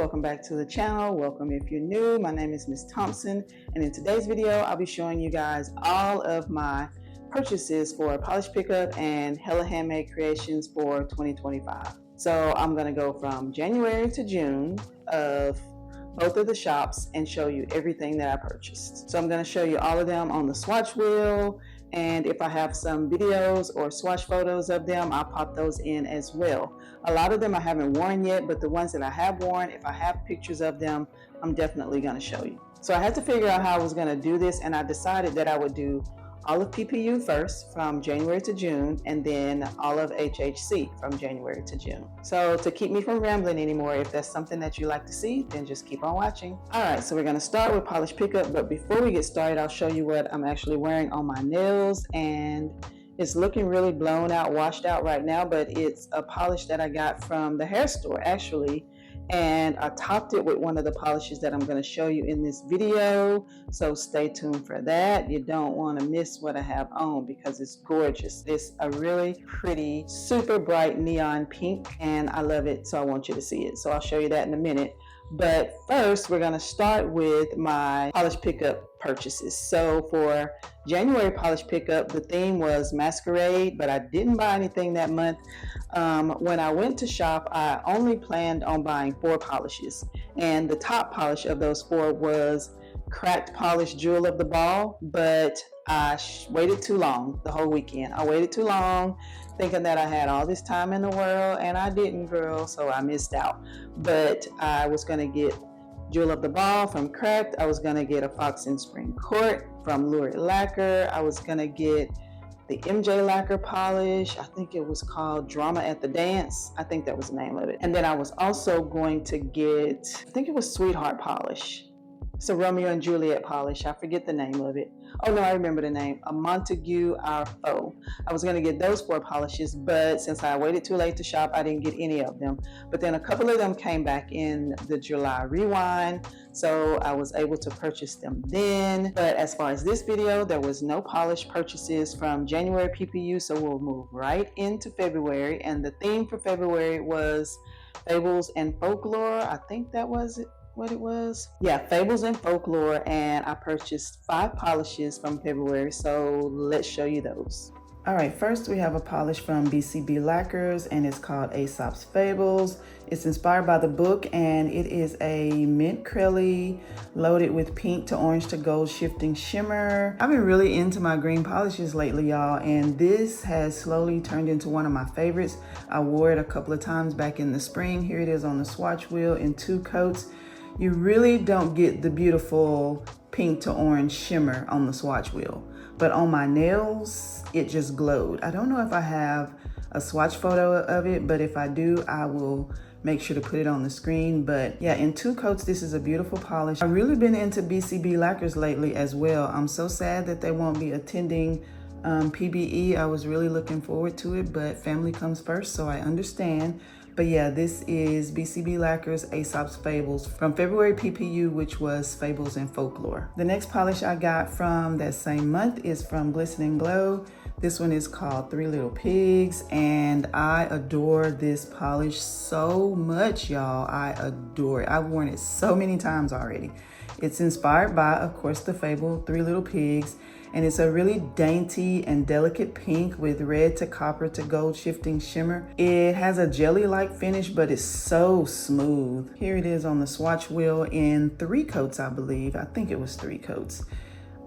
welcome back to the channel. Welcome if you're new. My name is Miss Thompson, and in today's video I'll be showing you guys all of my purchases for Polish Pickup and Hella Handmade Creations for 2025. So I'm going to go from January to June of both of the shops and show you everything that I purchased. So I'm going to show you all of them on the swatch wheel, and if I have some videos or swatch photos of them, I'll pop those in as well. A lot of them I haven't worn yet, but the ones that I have worn, if I have pictures of them, I'm definitely going to show you. So I had to figure out how I was going to do this, and I decided that I would do all of PPU first from January to June, and then all of HHC from January to June. So to keep me from rambling anymore, if that's something that you like to see, then just keep on watching. All right, so we're going to start with Polish Pickup, but before we get started, I'll show you what I'm actually wearing on my nails, and it's looking really blown out, washed out right now, but it's a polish that I got from the hair store actually. And I topped it with one of the polishes that I'm going to show you in this video, so stay tuned for that. You don't want to miss what I have on because it's gorgeous. It's a really pretty, super bright neon pink, and I love it, so I want you to see it. So I'll show you that in a minute. But first, we're going to start with my Polish Pickup purchases. So for January Polish Pickup, the theme was Masquerade, but I didn't buy anything that month. When I went to shop, I only planned on buying 4 polishes, and the top polish of those 4 was Cracked Polish Jewel of the Ball, but I waited too long the whole weekend. I waited too long thinking that I had all this time in the world, and I didn't, girl, so I missed out. But I was going to get Jewel of the Ball from Cracked. I was going to get a Fox in Spring Court from Lurid Lacquer. I was going to get the MJ Lacquer polish. I think it was called Drama at the Dance. I think that was the name of it. And then I was also going to get, I think it was Sweetheart polish. It's a Romeo and Juliet polish. I forget the name of it. Oh no, I remember the name. A Montague Our Foe. I was going to get those 4 polishes, but since I waited too late to shop, I didn't get any of them. But then a couple of them came back in the July rewind, so I was able to purchase them then. But as far as this video, there was no polish purchases from January PPU, so we'll move right into February. And the theme for February was Fables and Folklore. I think that was it. What it was? Yeah, Fables and Folklore, and I purchased 5 polishes from February, so let's show you those. All right, first we have a polish from BCB Lacquers, and it's called Aesop's Fables. It's inspired by the book, and it is a mint crayon loaded with pink to orange to gold shifting shimmer. I've been really into my green polishes lately, y'all, and this has slowly turned into one of my favorites. I wore it a couple of times back in the spring. Here it is on the swatch wheel in 2 coats. You really don't get the beautiful pink to orange shimmer on the swatch wheel, but on my nails, it just glowed. I don't know if I have a swatch photo of it, but if I do, I will make sure to put it on the screen. But yeah, in 2 coats, this is a beautiful polish. I've really been into BCB Lacquers lately as well. I'm so sad that they won't be attending PBE. I was really looking forward to it, but family comes first, so I understand. But yeah, this is BCB Lacquers Aesop's Fables from February PPU, which was Fables and Folklore. The next polish I got from that same month is from Glisten & Glow. This one is called 3 Little Pigs, and I adore this polish so much, y'all. I adore it. I've worn it so many times already. It's inspired by, of course, the fable 3 Little Pigs, and it's a really dainty and delicate pink with red to copper to gold shifting shimmer. It has a jelly-like finish, but it's so smooth. Here it is on the swatch wheel in 3 coats, I believe. I think it was 3 coats.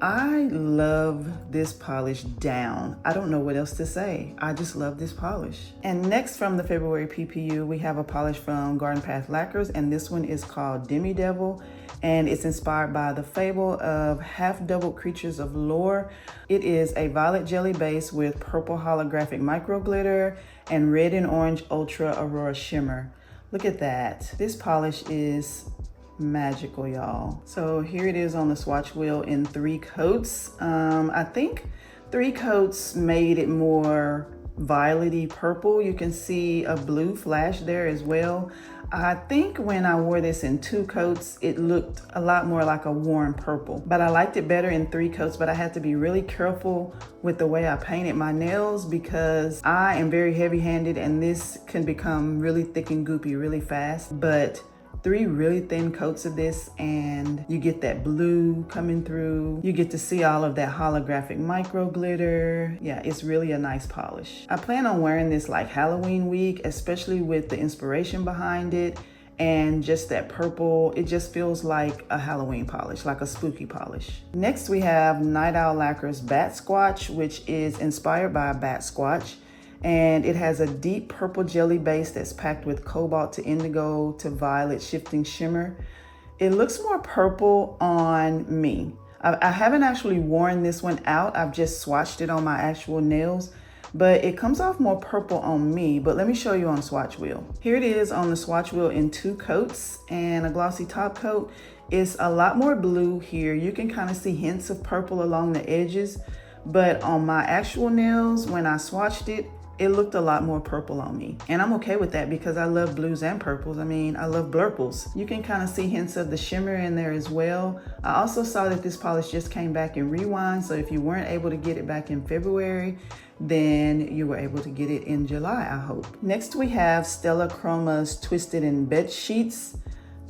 I love this polish down. I don't know what else to say. I just love this polish. And next from the February PPU, we have a polish from Garden Path Lacquers, and this one is called Demi Devil, and it's inspired by the fable of half-doubled creatures of lore. It is a violet jelly base with purple holographic micro glitter and red and orange ultra aurora shimmer. Look at that. This polish is magical, y'all. So here it is on the swatch wheel in 3 coats. I think 3 coats made it more violety purple. You can see a blue flash there as well. I think when I wore this in 2 coats, it looked a lot more like a warm purple, but I liked it better in 3 coats. But I had to be really careful with the way I painted my nails because I am very heavy-handed and this can become really thick and goopy really fast. But 3 really thin coats of this and you get that blue coming through. You get to see all of that holographic micro glitter. Yeah, it's really a nice polish. I plan on wearing this like Halloween week, especially with the inspiration behind it and just that purple. It just feels like a Halloween polish, like a spooky polish. Next we have Night Owl Lacquer's Bat Squatch, which is inspired by Bat Squatch. And it has a deep purple jelly base that's packed with cobalt to indigo to violet shifting shimmer. It looks more purple on me. I haven't actually worn this one out. I've just swatched it on my actual nails, but it comes off more purple on me. But let me show you on swatch wheel. Here it is on the swatch wheel in 2 coats and a glossy top coat. It's a lot more blue here. You can kind of see hints of purple along the edges, but on my actual nails, when I swatched it, it looked a lot more purple on me. And I'm okay with that because I love blues and purples. I mean, I love blurples. You can kind of see hints of the shimmer in there as well. I also saw that this polish just came back in rewind. So if you weren't able to get it back in February, then you were able to get it in July, I hope. Next we have Stella Chroma's Twisted in Bed Sheets.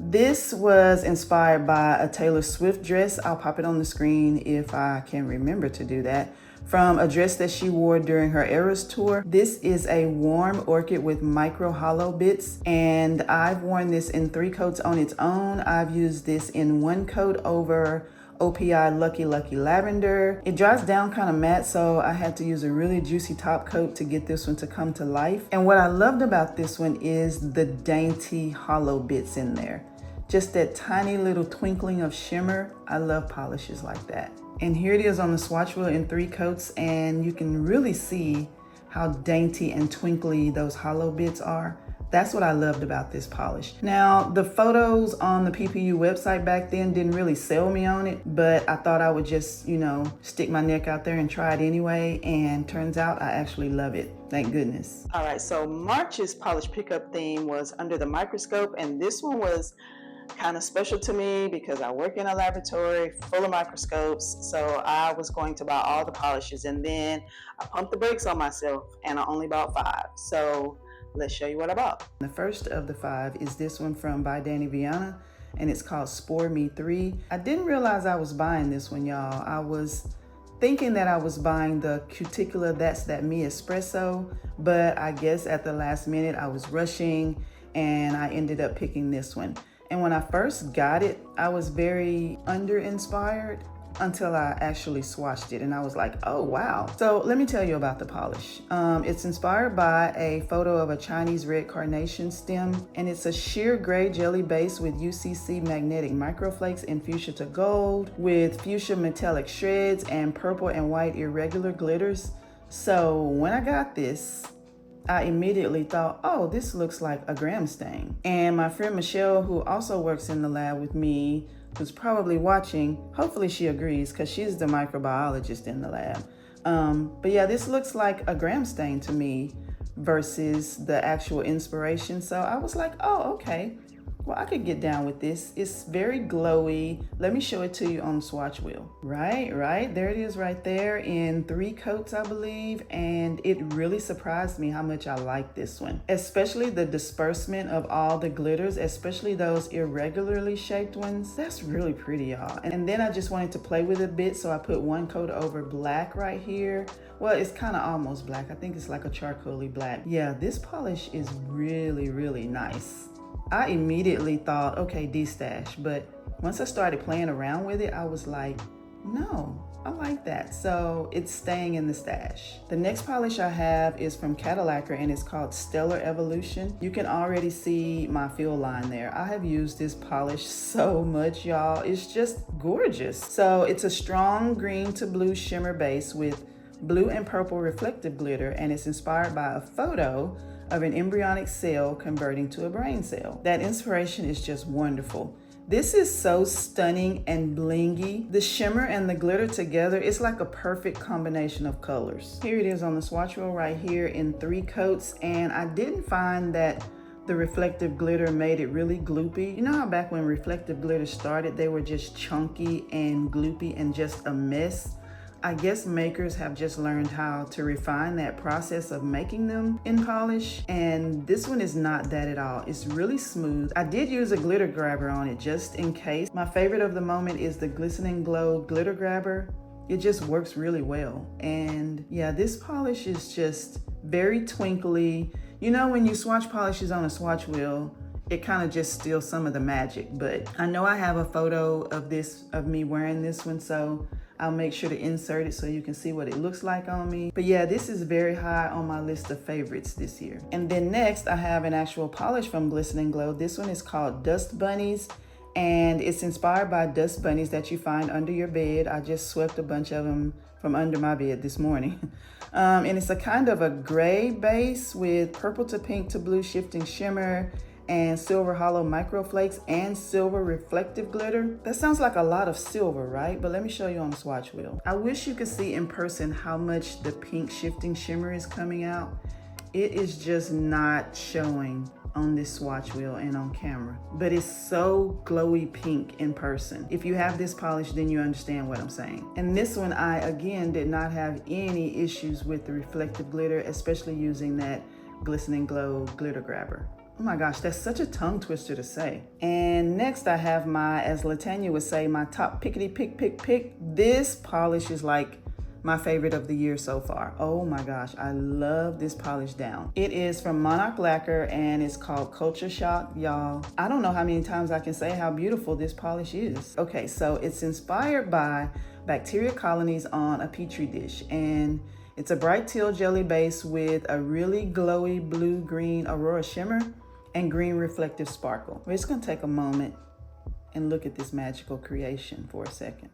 This was inspired by a Taylor Swift dress. I'll pop it on the screen if I can remember to do that. From a dress that she wore during her Eras tour. This is a warm orchid with micro hollow bits, and I've worn this in 3 coats on its own. I've used this in 1 coat over OPI Lucky Lucky Lavender. It dries down kind of matte, so I had to use a really juicy top coat to get this one to come to life. And what I loved about this one is the dainty hollow bits in there. Just that tiny little twinkling of shimmer. I love polishes like that. And here it is on the swatch wheel in 3 coats, and you can really see how dainty and twinkly those hollow bits are. That's what I loved about this polish. Now, the photos on the PPU website back then didn't really sell me on it, but I thought I would just, you know, stick my neck out there and try it anyway, and turns out I actually love it. Thank goodness. All right, so March's polish pickup theme was Under the Microscope, and this one was kind of special to me because I work in a laboratory full of microscopes, so I was going to buy all the polishes, and then I pumped the brakes on myself and I only bought 5. So let's show you what I bought. The first of the 5 is this one from by Danny Viana, and it's called Spore Me 3. I didn't realize I was buying this one, y'all. I was thinking that I was buying the Cuticola That's That Me Espresso, but I guess at the last minute I was rushing and I ended up picking this one. And when I first got it, I was very under-inspired until I actually swatched it, and I was like, oh wow. So let me tell you about the polish. It's inspired by a photo of a Chinese red carnation stem, and it's a sheer gray jelly base with UCC magnetic microflakes in fuchsia to gold with fuchsia metallic shreds and purple and white irregular glitters. So when I got this, I immediately thought, oh, this looks like a gram stain. And my friend Michelle, who also works in the lab with me, who's probably watching, hopefully she agrees because she's the microbiologist in the lab. But yeah, this looks like a gram stain to me versus the actual inspiration. So I was like, oh, okay. Well, I could get down with this. It's very glowy. Let me show it to you on the swatch wheel. Right, there it is right there in 3 coats, I believe. And it really surprised me how much I like this one, especially the disbursement of all the glitters, especially those irregularly shaped ones. That's really pretty, y'all. And then I just wanted to play with it a bit, so I put 1 coat over black right here. Well, it's kind of almost black. I think it's like a charcoaly black. Yeah, this polish is really, really nice. I immediately thought, okay, de-stash, but once I started playing around with it, I was like, no, I like that. So it's staying in the stash. The next polish I have is from Cadillacer, and it's called Stellar Evolution. You can already see my fill line there. I have used this polish so much, y'all. It's just gorgeous. So it's a strong green to blue shimmer base with blue and purple reflective glitter, and it's inspired by a photo of an embryonic cell converting to a brain cell. That inspiration is just wonderful. This is so stunning and blingy. The shimmer and the glitter together, it's like a perfect combination of colors. Here it is on the swatch wheel right here in 3 coats, and I didn't find that the reflective glitter made it really gloopy. You know how back when reflective glitter started, they were just chunky and gloopy and just a mess? I guess makers have just learned how to refine that process of making them in polish, and this one is not that at all. It's really smooth. I did use a glitter grabber on it just in case. My favorite of the moment is the Glistening Glow glitter grabber. It just works really well. And yeah, this polish is just very twinkly. You know, when you swatch polishes on a swatch wheel, it kind of just steals some of the magic. But I know I have a photo of me wearing this one, so I'll make sure to insert it so you can see what it looks like on me. But yeah, this is very high on my list of favorites this year. And then next, I have an actual polish from Glistening Glow. This one is called Dust Bunnies, and it's inspired by dust bunnies that you find under your bed. I just swept a bunch of them from under my bed this morning. And it's a kind of a gray base with purple to pink to blue shifting shimmer and silver hollow microflakes and silver reflective glitter. That sounds like a lot of silver, right? But let me show you on the swatch wheel. I wish you could see in person how much the pink shifting shimmer is coming out. It is just not showing on this swatch wheel and on camera, but it's so glowy pink in person. If you have this polish, then you understand what I'm saying. And this one, I again did not have any issues with the reflective glitter, especially using that Glistening Glow glitter grabber. Oh my gosh, that's such a tongue twister to say. And next I have my, as Latanya would say, my top pickety pick. This polish is like my favorite of the year so far. Oh my gosh, I love this polish down. It is from Monarch Lacquer and it's called Culture Shock, y'all. I don't know how many times I can say how beautiful this polish is. Okay, so it's inspired by bacteria colonies on a petri dish, and it's a bright teal jelly base with a really glowy blue-green aurora shimmer and green reflective sparkle. We're just gonna take a moment and look at this magical creation for a second.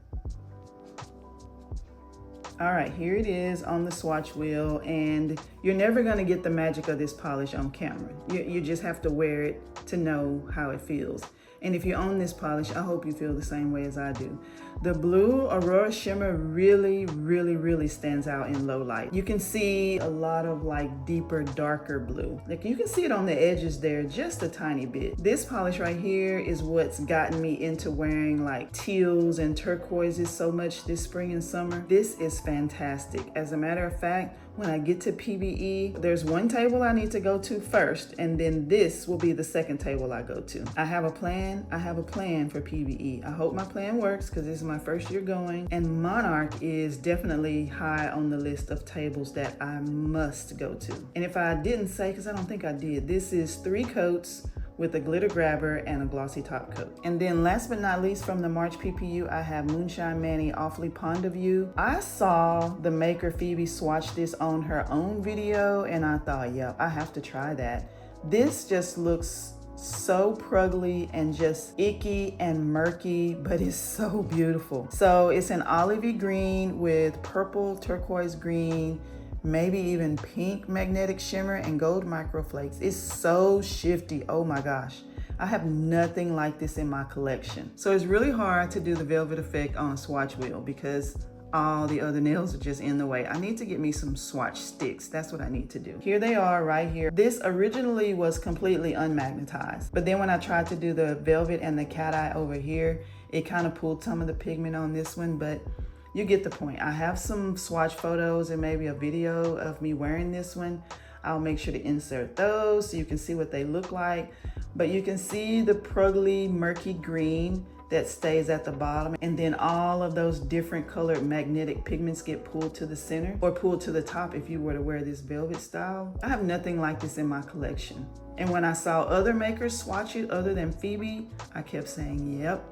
All right, here it is on the swatch wheel, and you're never gonna get the magic of this polish on camera. You just have to wear it to know how it feels. And if you own this polish, I hope you feel the same way as I do. The blue Aurora Shimmer really stands out in low light. You can see a lot of like deeper, darker blue. Like you can see it on the edges there just a tiny bit. This polish right here is what's gotten me into wearing like teals and turquoises so much this spring and summer. This is fantastic. As a matter of fact, when I get to PBE, there's one table I need to go to first, and then this will be the second table I go to. I have a plan for PBE. I hope my plan works because this is my first year going, and Monarch is definitely high on the list of tables that I must go to. And if I didn't say, because I don't think I did, this is 3 coats with a glitter grabber and a glossy top coat. And then last but not least, from the March PPU, I have Moonshine Manny Awfully Pond of You. I saw the maker Phoebe swatch this on her own video, and I thought, yep, I have to try that. This just looks so pruggly and just icky and murky, but it's so beautiful. So it's an olivey green with purple turquoise green, maybe even pink magnetic shimmer and gold microflakes. It's so shifty, oh my gosh. I have nothing like this in my collection. So it's really hard to do the velvet effect on a swatch wheel because all the other nails are just in the way. I need to get me some swatch sticks. That's what I need to do. Here they are right here. This originally was completely unmagnetized, but then when I tried to do the velvet and the cat eye over here, it kind of pulled some of the pigment on this one, but you get the point. I have some swatch photos and maybe a video of me wearing this one. I'll make sure to insert those so you can see what they look like. But you can see the pruggly, murky green that stays at the bottom, and then all of those different colored magnetic pigments get pulled to the center or pulled to the top if you were to wear this velvet style. I have nothing like this in my collection. And when I saw other makers swatch it other than Phoebe, I kept saying, yep,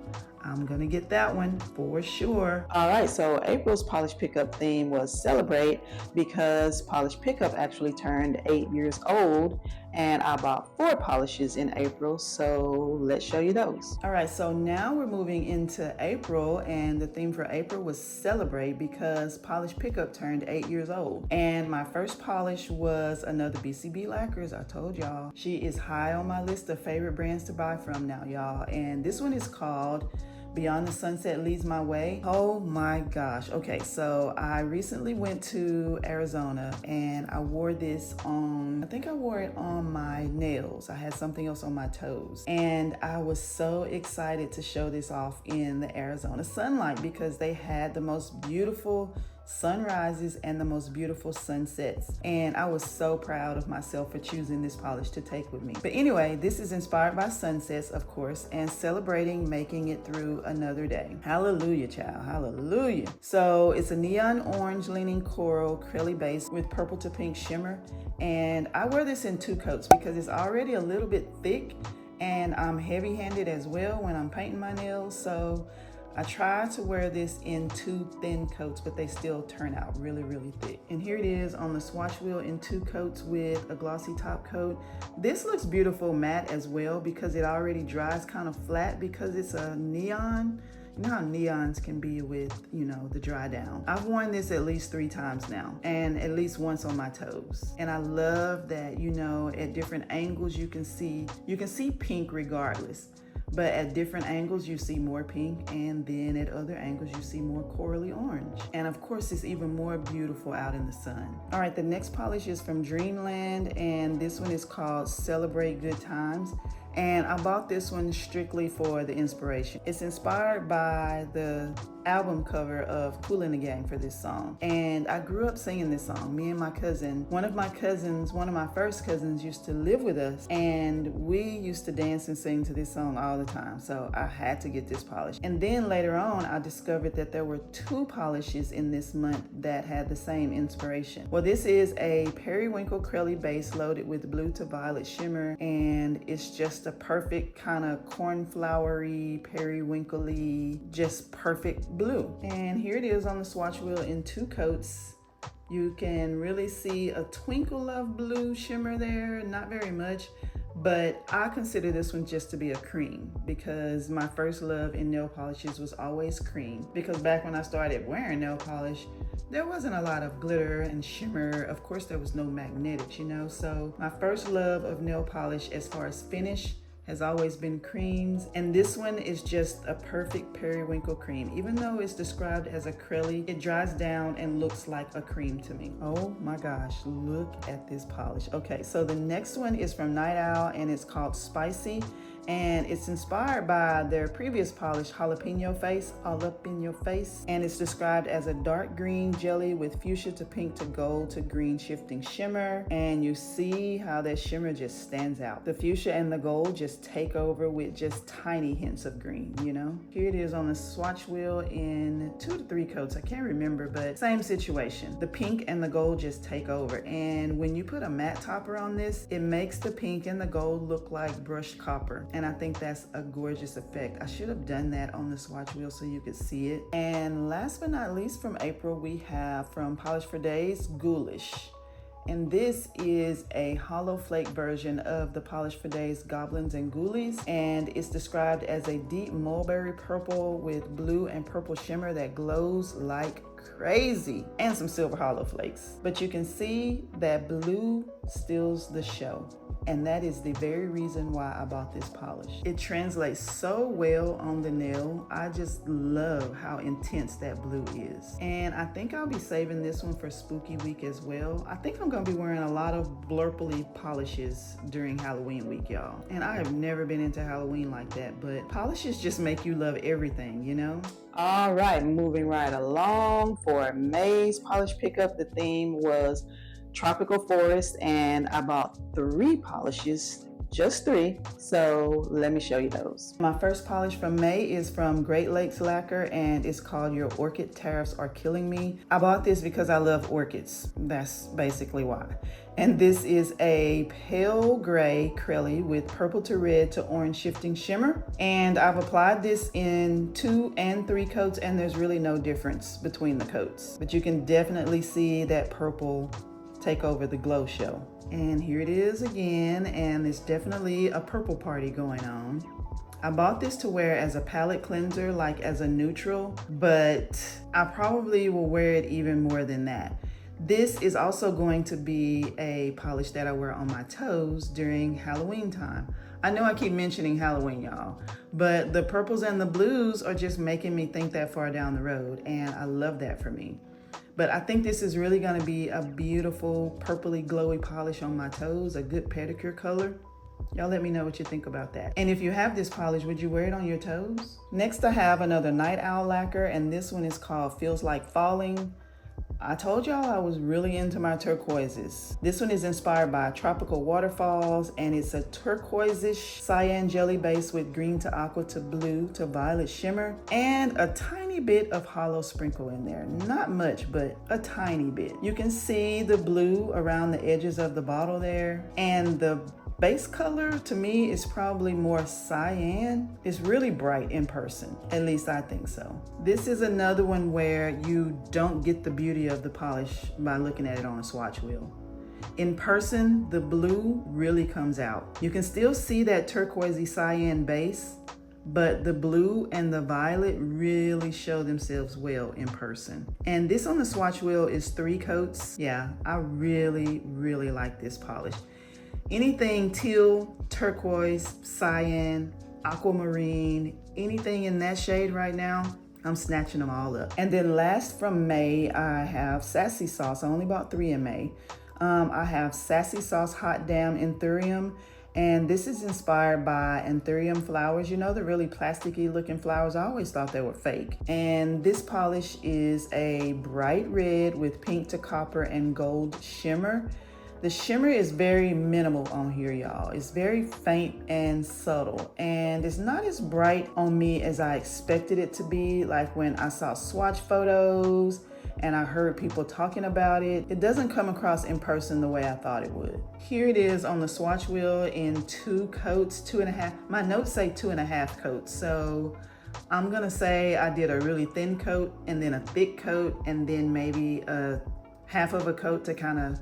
I'm gonna get that one for sure. All right, so April's Polish Pickup theme was Celebrate because Polish Pickup actually turned 8 years old, and I bought 4 polishes in April, so let's show you those. All right, so now we're moving into April, and the theme for April was Celebrate because Polish Pickup turned 8 years old. And my first polish was another BCB Lacquers. I told y'all, she is high on my list of favorite brands to buy from now, y'all. And this one is called Beyond the Sunset Leads My Way. Oh my gosh. Okay, so I recently went to Arizona and I wore this on, I think I wore it on my nails. I had something else on my toes. And I was so excited to show this off in the Arizona sunlight because they had the most beautiful sunrises and the most beautiful sunsets. And I was so proud of myself for choosing this polish to take with me. But anyway, this is inspired by sunsets, of course, and celebrating making it through another day. Hallelujah, child, hallelujah. So it's a neon orange leaning coral acrylic base with purple to pink shimmer. And I wear this in 2 coats because it's already a little bit thick, and I'm heavy-handed as well when I'm painting my nails. So I try to wear this in 2 thin coats, but they still turn out really, really thick. And here it is on the swatch wheel in 2 coats with a glossy top coat. This looks beautiful matte as well because it already dries kind of flat because it's a neon. You know how neons can be with, you know, the dry down. I've worn this at least 3 times now, and at least once on my toes. And I love that, you know, at different angles you can see pink regardless. But at different angles, you see more pink, and then at other angles, you see more corally orange. And of course, it's even more beautiful out in the sun. All right, the next polish is from Dreamland, and this one is called Celebrate Good Times. And I bought this one strictly for the inspiration. It's inspired by the album cover of Kool and the Gang for this song. And I grew up singing this song. Me and my cousin, one of my first cousins used to live with us, and we used to dance and sing to this song all the time. So I had to get this polish. And then later on, I discovered that there were 2 polishes in this month that had the same inspiration. Well, this is a periwinkle curly base loaded with blue to violet shimmer, and it's just a perfect kind of cornflowery, periwinkly, just perfect blue. And here it is on the swatch wheel in 2 coats. You can really see a twinkle of blue shimmer there, not very much, but I consider this one just to be a cream because my first love in nail polishes was always cream. Because back when I started wearing nail polish, there wasn't a lot of glitter and shimmer. Of course, there was no magnetics, you know? So my first love of nail polish as far as finish has always been creams, and this one is just a perfect periwinkle cream. Even though it's described as acrylic, it dries down and looks like a cream to me. Oh my gosh, look at this polish. Okay, so the next one is from Night Owl, and it's called Spicy, and it's inspired by their previous polish, Jalapeno Face, All Up in Your Face, and it's described as a dark green jelly with fuchsia to pink to gold to green shifting shimmer, and you see how that shimmer just stands out. The fuchsia and the gold just take over with just tiny hints of green, you know? Here it is on the swatch wheel in 2 to 3 coats, I can't remember, but same situation. The pink and the gold just take over, and when you put a matte topper on this, it makes the pink and the gold look like brushed copper. And I think that's a gorgeous effect. I should have done that on the swatch wheel so you could see it. And last but not least from April, we have from Polish for Days, Ghoulish. And this is a hollow flake version of the Polish for Days Goblins and Ghoulies. And it's described as a deep mulberry purple with blue and purple shimmer that glows like crazy, and some silver hollow flakes. But you can see that blue steals the show. And that is the very reason why I bought this polish. It translates so well on the nail. I just love how intense that blue is. And I think I'll be saving this one for spooky week as well. I think I'm gonna be wearing a lot of blurply polishes during Halloween week, y'all. And I have never been into Halloween like that, but polishes just make you love everything, you know? All right, moving right along for May's polish pickup. The theme was Tropical Forest, and I bought 3 polishes, just 3, so let me show you those. My first polish from May is from Great Lakes Lacquer, and it's called Your Orchid Tariffs Are Killing Me. I bought this because I love orchids. That's basically why. And this is a pale gray acrylic with purple to red to orange shifting shimmer. And I've applied this in 2 and 3 coats, and there's really no difference between the coats. But you can definitely see that purple take over the glow show. And here it is again, and there's definitely a purple party going on. I bought this to wear as a palette cleanser, like as a neutral, but I probably will wear it even more than that. This is also going to be a polish that I wear on my toes during Halloween time. I know I keep mentioning Halloween, y'all, but the purples and the blues are just making me think that far down the road, and I love that for me. But I think this is really gonna be a beautiful purpley glowy polish on my toes, a good pedicure color. Y'all let me know what you think about that. And if you have this polish, would you wear it on your toes? Next I have another Night Owl lacquer, and this one is called Feels Like Falling. I told y'all I was really into my turquoises. This one is inspired by tropical waterfalls, and it's a turquoise-ish cyan jelly base with green to aqua to blue to violet shimmer, and a tiny bit of hollow sprinkle in there. Not much, but a tiny bit. You can see the blue around the edges of the bottle there, and the base color to me is probably more cyan. It's really bright in person, at least I think so. This is another one where you don't get the beauty of the polish by looking at it on a swatch wheel. In person, the blue really comes out. You can still see that turquoisey cyan base, but the blue and the violet really show themselves well in person. And this on the swatch wheel is 3 coats. Yeah, I really like this polish. Anything teal, turquoise, cyan, aquamarine, anything in that shade right now, I'm snatching them all up. And then last from May, I have Sassy Sauce. I only bought 3 in May. I have Sassy Sauce Hot Damn Anthurium, and this is inspired by anthurium flowers. You know, the really plasticky looking flowers. I always thought they were fake. And this polish is a bright red with pink to copper and gold shimmer. The shimmer is very minimal on here, y'all. It's very faint and subtle, and it's not as bright on me as I expected it to be. Like when I saw swatch photos and I heard people talking about it, it doesn't come across in person the way I thought it would. Here it is on the swatch wheel in 2 coats, 2.5. My notes say 2.5 coats, so I'm gonna say I did a really thin coat and then a thick coat and then maybe a half of a coat to kind of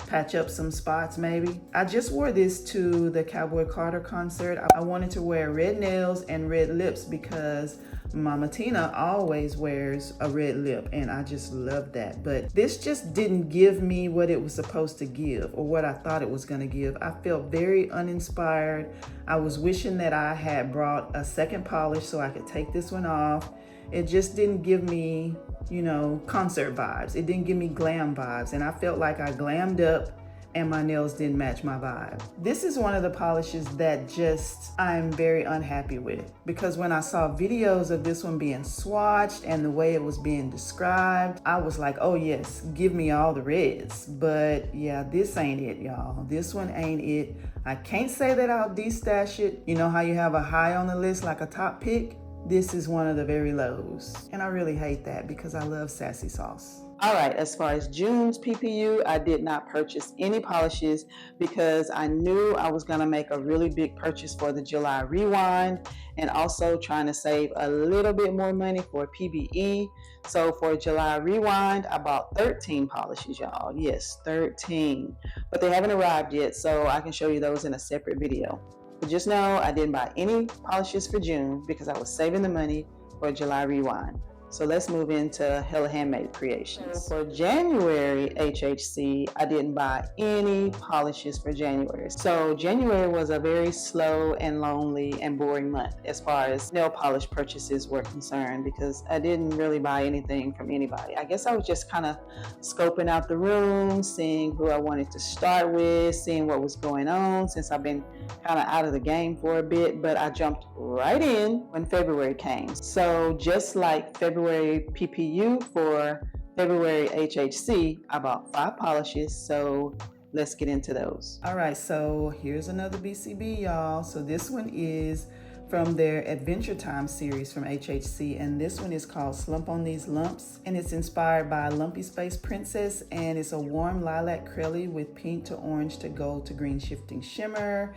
patch up some spots maybe. I just wore this to the Cowboy Carter concert. I wanted to wear red nails and red lips because Mama Tina always wears a red lip, and I just love that. But this just didn't give me what it was supposed to give or what I thought it was gonna give. I felt very uninspired. I was wishing that I had brought a second polish so I could take this one off. It just didn't give me, you know, concert vibes. It didn't give me glam vibes, and I felt like I glammed up and my nails didn't match my vibe. This is one of the polishes that just I'm very unhappy with, because when I saw videos of this one being swatched and the way it was being described, I was like, oh yes, give me all the reds. But yeah, this ain't it, y'all. This one ain't it. I can't say that I'll de-stash it. You know how you have a high on the list like a top pick? This is one of the very lows. And I really hate that because I love Sassy Sauce. All right, as far as June's PPU, I did not purchase any polishes because I knew I was gonna make a really big purchase for the July rewind, and also trying to save a little bit more money for PBE. So for July rewind, I bought 13 polishes, y'all. Yes, 13, but they haven't arrived yet, so I can show you those in a separate video. But just know I didn't buy any polishes for June because I was saving the money for July rewind. So let's move into Hella Handmade Creations. For January HHC, I didn't buy any polishes for January. So January was a very slow and lonely and boring month as far as nail polish purchases were concerned, because I didn't really buy anything from anybody. I guess I was just kind of scoping out the room, seeing who I wanted to start with, seeing what was going on since I've been kind of out of the game for a bit, but I jumped right in when February came. So just like February PPU, for February HHC, I bought 5 polishes, so let's get into those. All right, so here's another BCB, y'all. So this one is from their Adventure Time series from HHC, and this one is called Slump on These Lumps, and it's inspired by Lumpy Space Princess, and it's a warm lilac crelly with pink to orange to gold to green shifting shimmer.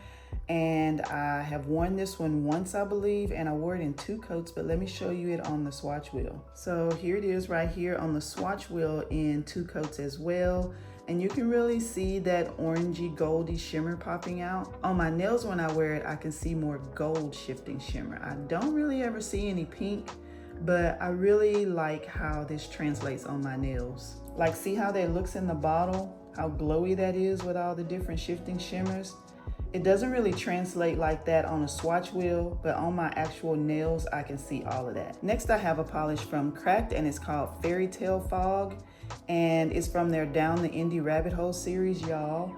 And I have worn this one once, I believe, and I wore it in 2 coats, but let me show you it on the swatch wheel. So here it is right here on the swatch wheel in 2 coats as well. And you can really see that orangey goldy shimmer popping out. On my nails when I wear it, I can see more gold shifting shimmer. I don't really ever see any pink, but I really like how this translates on my nails. Like, see how that looks in the bottle? How glowy that is with all the different shifting shimmers? It doesn't really translate like that on a swatch wheel, but on my actual nails, I can see all of that. Next, I have a polish from Cracked, and it's called Fairy Tale Fog, and it's from their Down the Indie Rabbit Hole series, y'all.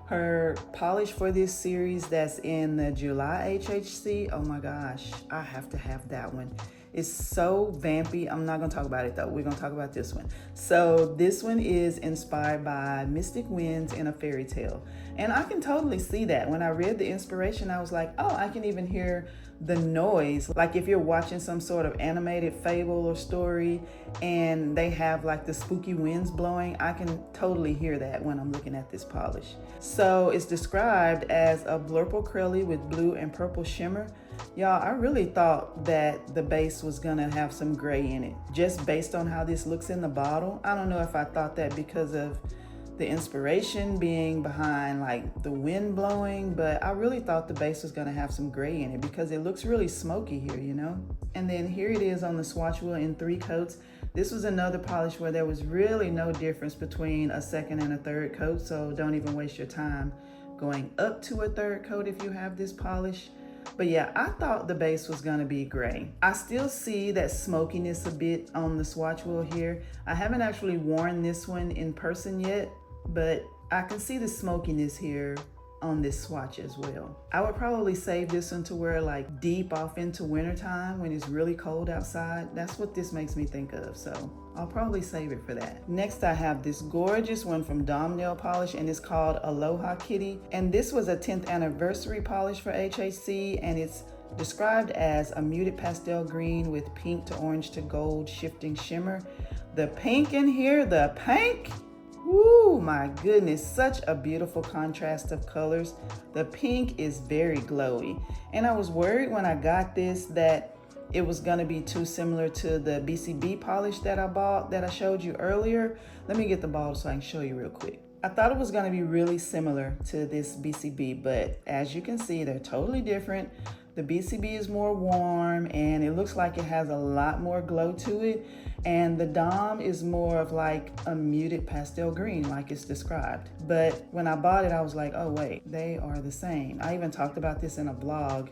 Her polish for this series that's in the July HHC, oh my gosh, I have to have that one. It's so vampy. I'm not gonna talk about it though. We're gonna talk about this one. So this one is inspired by Mystic Winds in a Fairy Tale. And I can totally see that. When I read the inspiration, I was like, oh, I can even hear the noise. Like if you're watching some sort of animated fable or story and they have like the spooky winds blowing, I can totally hear that when I'm looking at this polish. So it's described as a blurple curly with blue and purple shimmer. Y'all, I really thought that the base was gonna have some gray in it, just based on how this looks in the bottle. I don't know if I thought that because of the inspiration being behind like the wind blowing, but I really thought the base was gonna have some gray in it because it looks really smoky here, you know? And then here it is on the swatch wheel in 3 coats. This was another polish where there was really no difference between a second and a third coat, so don't even waste your time going up to a third coat if you have this polish. But yeah, I thought the base was gonna be gray. I still see that smokiness a bit on the swatch wheel here. I haven't actually worn this one in person yet, but I can see the smokiness here on this swatch as well. I would probably save this one to wear like deep off into wintertime when it's really cold outside. That's what this makes me think of, so I'll probably save it for that. Next, I have this gorgeous one from Dom Nail Polish, and it's called Aloha Kitty. And this was a 10th anniversary polish for HHC, and it's described as a muted pastel green with pink to orange to gold shifting shimmer. The pink in here, the pink! Woo, my goodness, such a beautiful contrast of colors. The pink is very glowy. And I was worried when I got this that it was gonna be too similar to the BCB polish that I bought, that I showed you earlier. Let me get the bottle so I can show you real quick. I thought it was gonna be really similar to this BCB, but as you can see, they're totally different. The BCB is more warm and it looks like it has a lot more glow to it. And the Dom is more of like a muted pastel green like it's described. But when I bought it, I was like, oh wait, they are the same. I even talked about this in a blog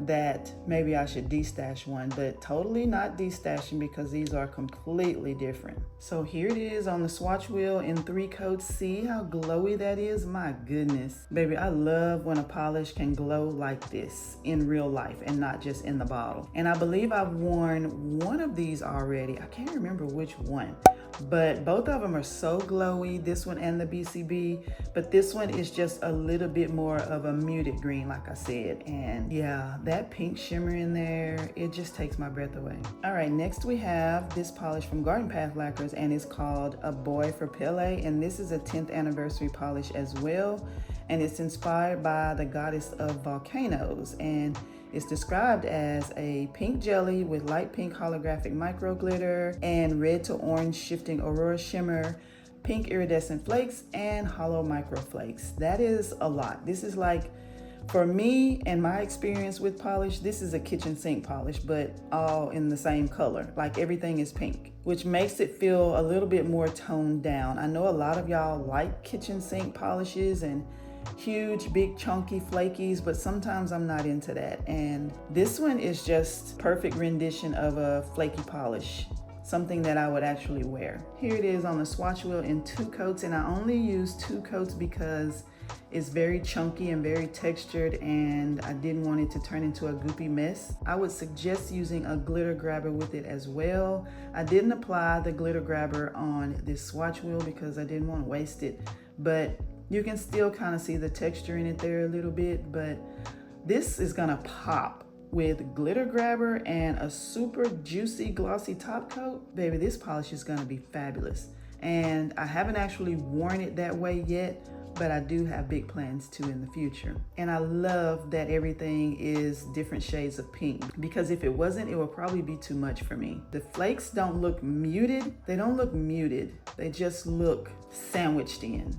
that maybe I should destash one, but totally not destashing because these are completely different. So here it is on the swatch wheel in 3 coats. See how glowy that is? My goodness. Baby, I love when a polish can glow like this in real life and not just in the bottle. And I believe I've worn one of these already. I can't remember which one, but both of them are so glowy, this one and the BCB, but this one is just a little bit more of a muted green, like I said. And yeah, that pink shimmer in there, it just takes my breath away. All right, next we have this polish from Garden Path Lacquers, and it's called A Boy for Pele, and this is a 10th anniversary polish as well, and it's inspired by the goddess of volcanoes, and it's described as a pink jelly with light pink holographic micro glitter and red to orange shifting aurora shimmer, pink iridescent flakes, and hollow micro flakes. That is a lot. This is like, for me and my experience with polish, this is a kitchen sink polish, but all in the same color. Like everything is pink, which makes it feel a little bit more toned down. I know a lot of y'all like kitchen sink polishes and huge, big, chunky flakies, but sometimes I'm not into that. And this one is just perfect rendition of a flaky polish, something that I would actually wear. Here it is on the swatch wheel in 2 coats, and I only use 2 coats because it's very chunky and very textured, and I didn't want it to turn into a goopy mess. I would suggest using a glitter grabber with it as well. I didn't apply the glitter grabber on this swatch wheel because I didn't want to waste it, but you can still kind of see the texture in it there a little bit. But this is gonna pop with glitter grabber and a super juicy glossy top coat. Baby, this polish is gonna be fabulous. And I haven't actually worn it that way yet, but I do have big plans to in the future. And I love that everything is different shades of pink, because if it wasn't, it would probably be too much for me. The flakes don't look muted. They don't look muted. They just look sandwiched in.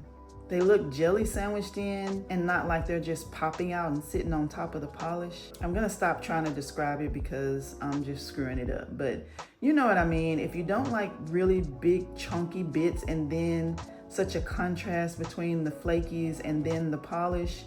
They look jelly sandwiched in and not like they're just popping out and sitting on top of the polish. I'm gonna stop trying to describe it because I'm just screwing it up, but you know what I mean. If you don't like really big chunky bits and then such a contrast between the flakies and then the polish,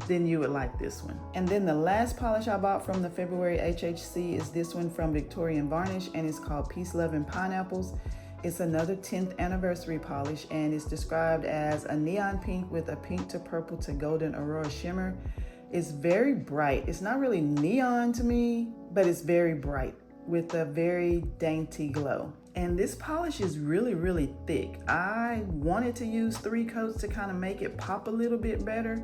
then you would like this one. And then the last polish I bought from the February HHC is this one from Victorian Varnish, and it's called Peace, Love, and Pineapples. It's another 10th anniversary polish, and it's described as a neon pink with a pink to purple to golden aurora shimmer. It's very bright. It's not really neon to me, but it's very bright, with a very dainty glow. And this polish is really thick. I wanted to use 3 coats to kind of make it pop a little bit better,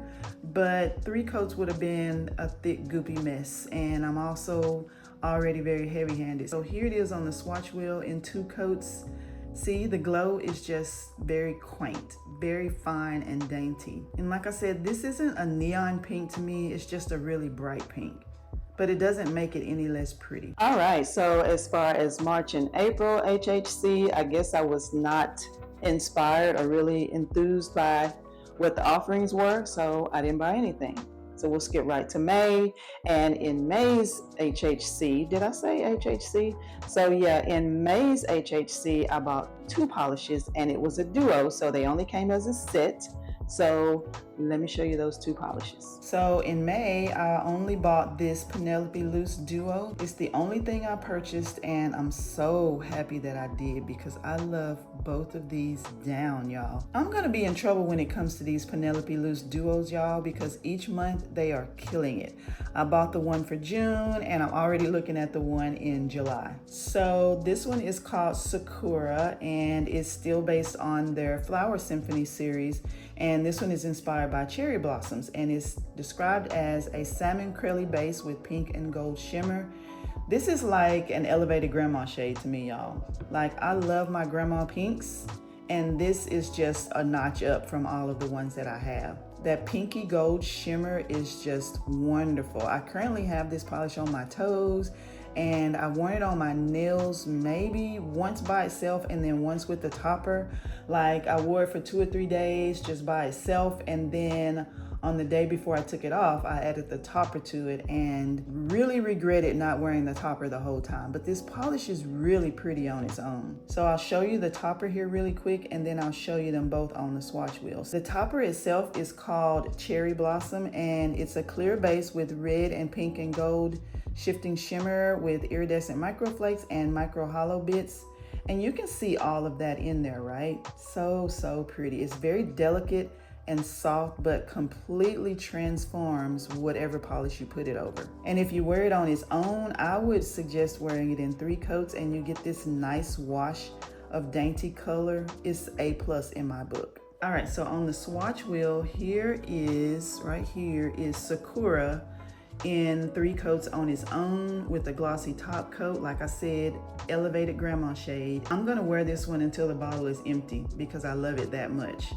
but 3 coats would have been a thick goopy mess. And I'm also already very heavy-handed. So here it is on the swatch wheel in 2 coats. See, the glow is just very quaint, very fine and dainty. And like I said, this isn't a neon pink to me, it's just a really bright pink, but it doesn't make it any less pretty. All right, so as far as March and April HHC, I guess I was not inspired or really enthused by what the offerings were, so I didn't buy anything. So we'll skip right to May. And in May's HHC, did I say HHC? So yeah, in May's HHC, I bought 2 polishes and it was a duo, so they only came as a set. So let me show you those 2 polishes. So in May, I only bought this Penelope Loose Duo. It's the only thing I purchased, and I'm so happy that I did because I love both of these down, y'all. I'm gonna be in trouble when it comes to these Penelope Loose Duos, y'all, because each month they are killing it. I bought the one for June, and I'm already looking at the one in July. So this one is called Sakura, and it's still based on their Flower Symphony series. And this one is inspired by cherry blossoms and is described as a salmon crelly base with pink and gold shimmer. This is like an elevated grandma shade to me, y'all. Like, I love my grandma pinks, and this is just a notch up from all of the ones that I have. That pinky gold shimmer is just wonderful. I currently have this polish on my toes, and I worn it on my nails maybe once by itself and then once with the topper. Like, I wore it for 2 or 3 days just by itself, and then on the day before I took it off, I added the topper to it and really regretted not wearing the topper the whole time. But this polish is really pretty on its own. So I'll show you the topper here really quick, and then I'll show you them both on the swatch wheels. The topper itself is called Cherry Blossom, and it's a clear base with red and pink and gold shifting shimmer with iridescent microflakes and micro hollow bits. And you can see all of that in there, right? So pretty. It's very delicate and soft, but completely transforms whatever polish you put it over. And if you wear it on its own, I would suggest wearing it in 3 coats, and you get this nice wash of dainty color. It's A+ in my book. All right, so on the swatch wheel, right here is Sakura in 3 coats on its own with a glossy top coat. Like I said, elevated grandma shade. I'm gonna wear this one until the bottle is empty because I love it that much.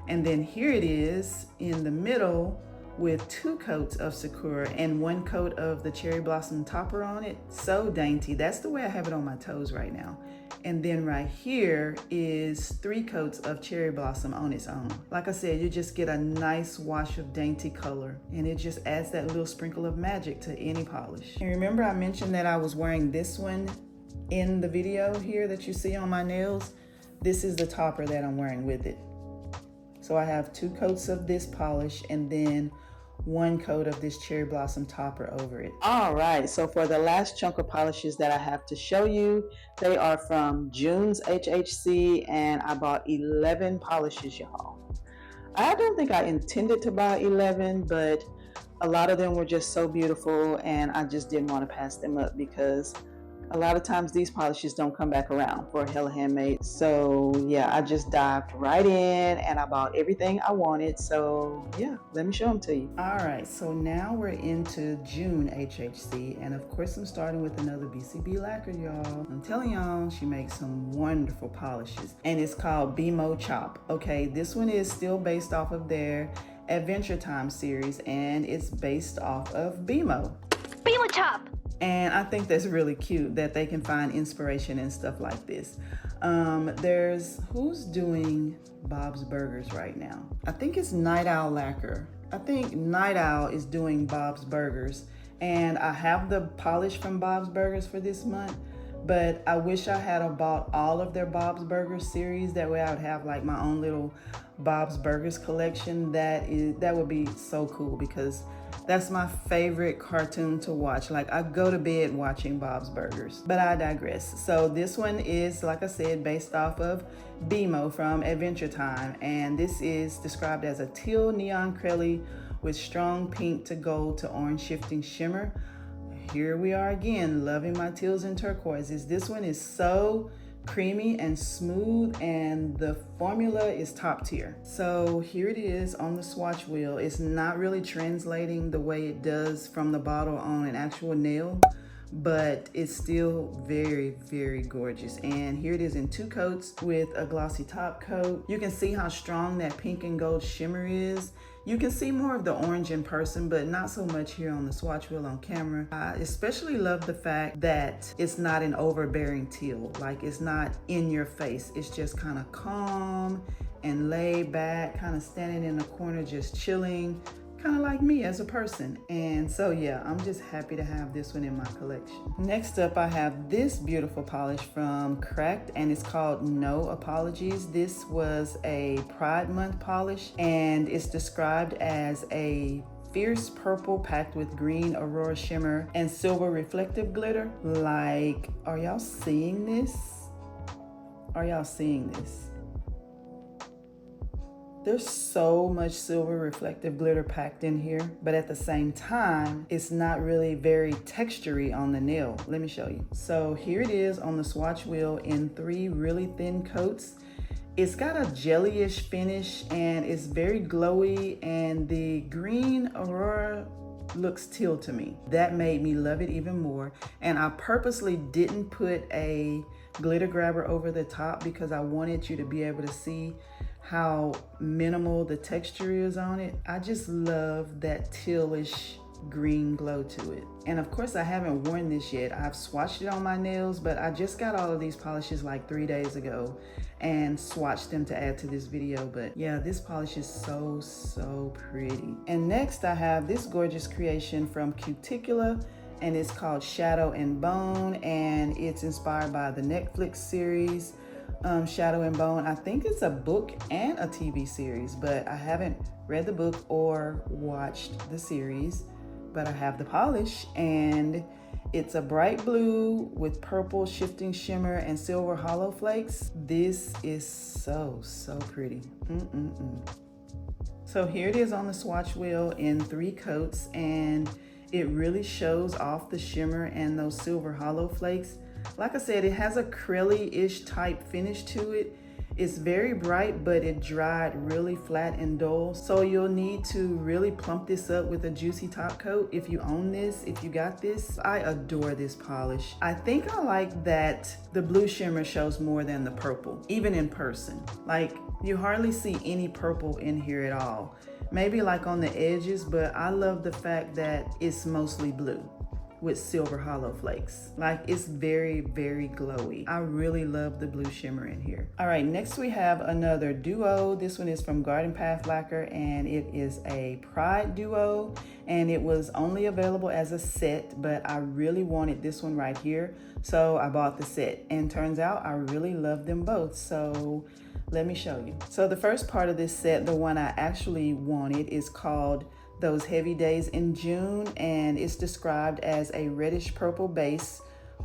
And then here it is in the middle with 2 coats of Sakura and 1 coat of the cherry blossom topper on it. So dainty. That's the way I have it on my toes right now. And then right here is 3 coats of cherry blossom on its own. Like I said, you just get a nice wash of dainty color, and it just adds that little sprinkle of magic to any polish. And remember I mentioned that I was wearing this one in the video here that you see on my nails? This is the topper that I'm wearing with it. So I have 2 coats of this polish and then 1 coat of this cherry blossom topper over it. All right, so for the last chunk of polishes that I have to show you, they are from June's HHC, and I bought 11 polishes, y'all. I don't think I intended to buy 11, but a lot of them were just so beautiful, and I just didn't want to pass them up because a lot of times these polishes don't come back around for Hella Handmade. So yeah, I just dived right in and I bought everything I wanted. So yeah, let me show them to you. All right, so now we're into June HHC, and of course I'm starting with another BCB lacquer, y'all. I'm telling y'all, she makes some wonderful polishes, and it's called BMO Chop. Okay, this one is still based off of their Adventure Time series, and it's based off of BMO. BMO Chop! And I think that's really cute that they can find inspiration in stuff like this. Who's doing Bob's Burgers right now? I think it's Night Owl Lacquer. I think Night Owl is doing Bob's Burgers, and I have the polish from Bob's Burgers for this month, but I wish I had bought all of their Bob's Burgers series. That way I would have like my own little Bob's Burgers collection. That would be so cool because that's my favorite cartoon to watch. Like, I go to bed watching Bob's Burgers, but I digress. So this one is, like I said, based off of BMO from Adventure Time. And this is described as a teal neon crelly with strong pink to gold to orange shifting shimmer. here we are again, loving my teals and turquoises. This one is so creamy and smooth, and the formula is top tier. So here it is on the swatch wheel. It's not really translating the way it does from the bottle on an actual nail, but it's still very, very gorgeous. And here it is in 2 coats with a glossy top coat. You can see how strong that pink and gold shimmer is. You can see more of the orange in person, but not so much here on the swatch wheel on camera. I especially love the fact that it's not an overbearing teal. Like, it's not in your face. It's just kind of calm and laid back, kind of standing in the corner, just chilling, kind of like me as a person. And so yeah, I'm just happy to have this one in my collection. Next up, I have this beautiful polish from Cracked, and it's called No Apologies. This was a Pride Month polish, and it's described as a fierce purple packed with green aurora shimmer and silver reflective glitter. Like, are y'all seeing this? Are y'all seeing this? There's so much silver reflective glitter packed in here, but at the same time, it's not really very textury on the nail. Let me show you. So here it is on the swatch wheel in 3 really thin coats. It's got a jellyish finish and it's very glowy, and the green aurora looks teal to me. That made me love it even more. And I purposely didn't put a glitter grabber over the top because I wanted you to be able to see how minimal the texture is on it. I just love that tealish green glow to it. And of course, I haven't worn this yet. I've swatched it on my nails, but I just got all of these polishes like 3 days ago and swatched them to add to this video. But yeah, this polish is so pretty. And next I have this gorgeous creation from Cuticula, and it's called Shadow and Bone, and it's inspired by the Netflix series Shadow and Bone. I think it's a book and a TV series, but I haven't read the book or watched the series, but I have the polish, and it's a bright blue with purple shifting shimmer and silver hollow flakes. This is so pretty. So here it is on the swatch wheel in 3 coats, and it really shows off the shimmer and those silver hollow flakes. Like I said, it has a acrylic-ish type finish to it. It's very bright, but it dried really flat and dull. So you'll need to really plump this up with a juicy top coat if you own this, if you got this. I adore this polish. I think I like that the blue shimmer shows more than the purple, even in person. Like, you hardly see any purple in here at all. Maybe like on the edges, but I love the fact that it's mostly blue with silver hollow flakes. Like, it's very glowy. I really love the blue shimmer in here. All right, next we have another duo. This one is from Garden Path Lacquer, and it is a Pride duo, and it was only available as a set, but I really wanted this one right here, so I bought the set, and turns out I really love them both. So let me show you. So the first part of this set, the one I actually wanted, is called Those Heavy Days in June, and it's described as a reddish purple base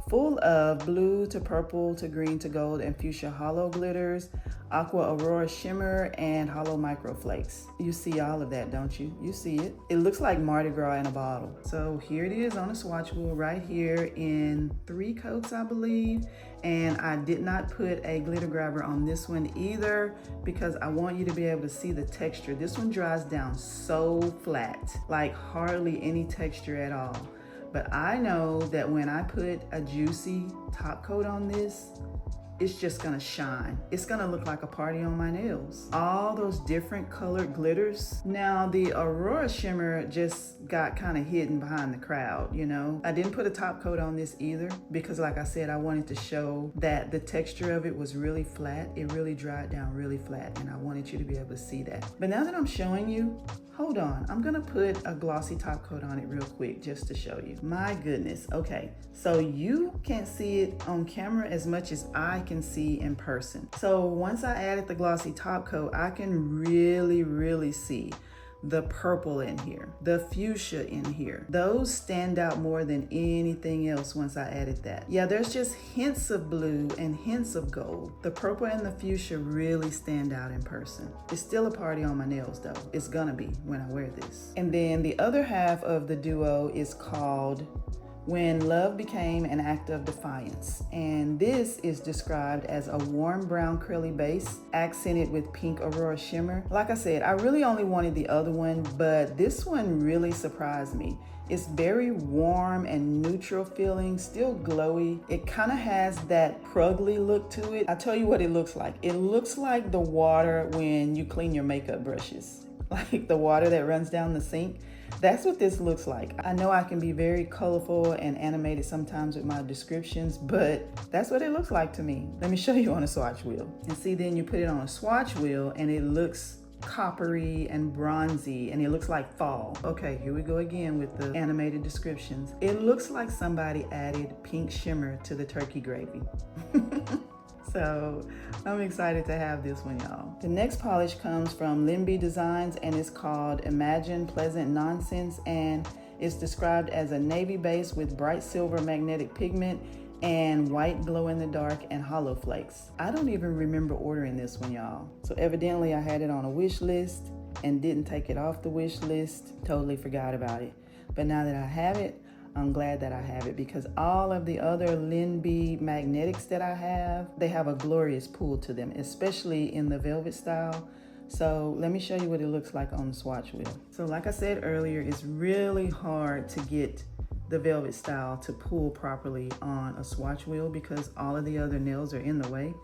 full of blue to purple to green to gold and fuchsia hollow glitters, aqua aurora shimmer, and hollow micro flakes. You see all of that, don't you? You see it. It looks like Mardi Gras in a bottle. So here it is on a swatch wheel right here in 3 coats, I believe. And I did not put a glitter grabber on this one either because I want you to be able to see the texture. This one dries down so flat, like hardly any texture at all. But I know that when I put a juicy top coat on this, it's just gonna shine. It's gonna look like a party on my nails. All those different colored glitters. Now the Aurora shimmer just got kind of hidden behind the crowd, you know. I didn't put a top coat on this either because, like I said, I wanted to show that the texture of it was really flat. It really dried down really flat, and I wanted you to be able to see that. But now that I'm showing you, hold on, I'm gonna put a glossy top coat on it real quick just to show you. My goodness, okay. So you can't see it on camera as much as I can see in person. So once I added the glossy top coat, I can really see the purple in here, the fuchsia in here. Those stand out more than anything else once I added that. Yeah, there's just hints of blue and hints of gold. The purple and the fuchsia really stand out in person. It's still a party on my nails though. It's gonna be when I wear this. And then the other half of the duo is called When Love Became an Act of Defiance. And this is described as a warm brown curly base accented with pink Aurora shimmer. Like I said, I really only wanted the other one, but this one really surprised me. It's very warm and neutral feeling, still glowy. It kind of has that pruggly look to it. I'll tell you what it looks like. It looks like the water when you clean your makeup brushes, like the water that runs down the sink. That's what this looks like. I know I can be very colorful and animated sometimes with my descriptions, but that's what it looks like to me. Let me show you on a swatch wheel. And see, then you put it on a swatch wheel and it looks coppery and bronzy and it looks like fall. Okay, here we go again with the animated descriptions. It looks like somebody added pink shimmer to the turkey gravy. So I'm excited to have this one, y'all. The next polish comes from Limby Designs and it's called Imagine Pleasant Nonsense, and it's described as a navy base with bright silver magnetic pigment and white glow in the dark and hollow flakes. I don't even remember ordering this one, y'all. So evidently I had it on a wish list and didn't take it off the wish list. Totally forgot about it. But now that I have it, I'm glad that I have it, because all of the other Limby magnetics that I have, they have a glorious pull to them, especially in the velvet style. So let me show you what it looks like on the swatch wheel. So like I said earlier, it's really hard to get the velvet style to pull properly on a swatch wheel because all of the other nails are in the way.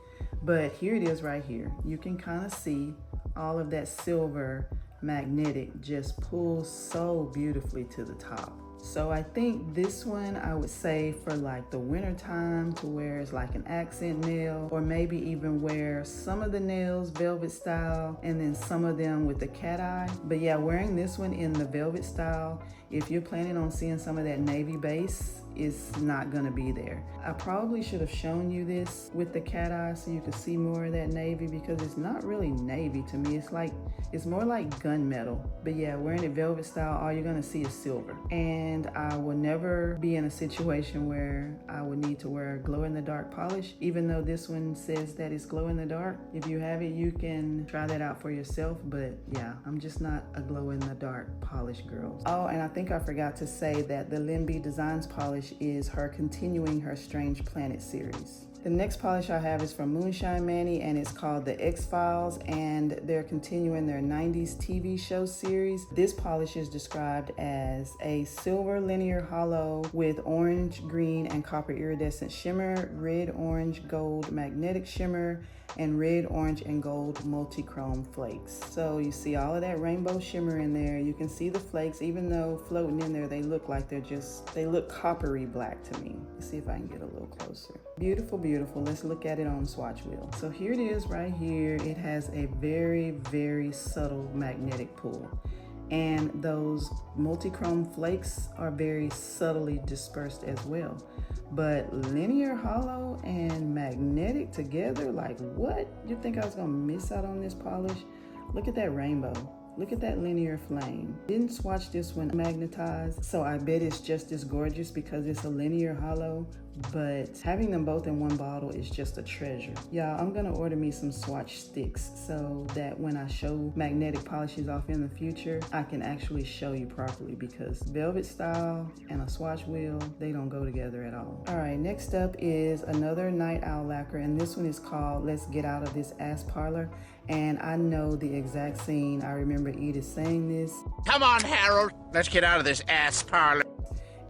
But here it is right here. You can kind of see all of that silver magnetic just pulls so beautifully to the top. So I think this one I would say for like the winter time, to wear as like an accent nail, or maybe even wear some of the nails velvet style and then some of them with the cat eye. But yeah, wearing this one in the velvet style, if you're planning on seeing some of that navy base, it's not gonna be there. I probably should have shown you this with the cat eye so you could see more of that navy, because it's not really navy to me. It's more like gunmetal. But yeah, wearing it velvet style, all you're gonna see is silver. And I will never be in a situation where I would need to wear a glow in the dark polish, even though this one says that it's glow in the dark. If you have it, you can try that out for yourself. But yeah, I'm just not a glow in the dark polish girl. Oh, and I think I forgot to say that the Limby Designs polish is her continuing her Strange Planet series. The next polish I have is from Moonshine Manny and it's called The X-Files, and they're continuing their 90s TV show series. This polish is described as a silver linear hollow with orange, green, and copper iridescent shimmer, red, orange, gold magnetic shimmer, and red, orange, and gold multi-chrome flakes. So you see all of that rainbow shimmer in there. You can see the flakes, even though floating in there, they look like they look coppery black to me. Let's see if I can get a little closer. Beautiful, beautiful. Let's look at it on the swatch wheel. So here it is right here. It has a very, very subtle magnetic pull. And those multi-chrome flakes are very subtly dispersed as well. But linear hollow and magnetic together, like what? You think I was gonna miss out on this polish? Look at that rainbow. Look at that linear flame. Didn't swatch this one magnetized, so I bet it's just as gorgeous because it's a linear hollow, but having them both in one bottle is just a treasure. Y'all, I'm gonna order me some swatch sticks so that when I show magnetic polishes off in the future, I can actually show you properly, because velvet style and a swatch wheel, they don't go together at all. All right, next up is another Night Owl lacquer, and this one is called Let's Get Out of This Ass Parlor. And I know the exact scene. I remember Edith saying this. Come on, Harold, let's get out of this ass parlor.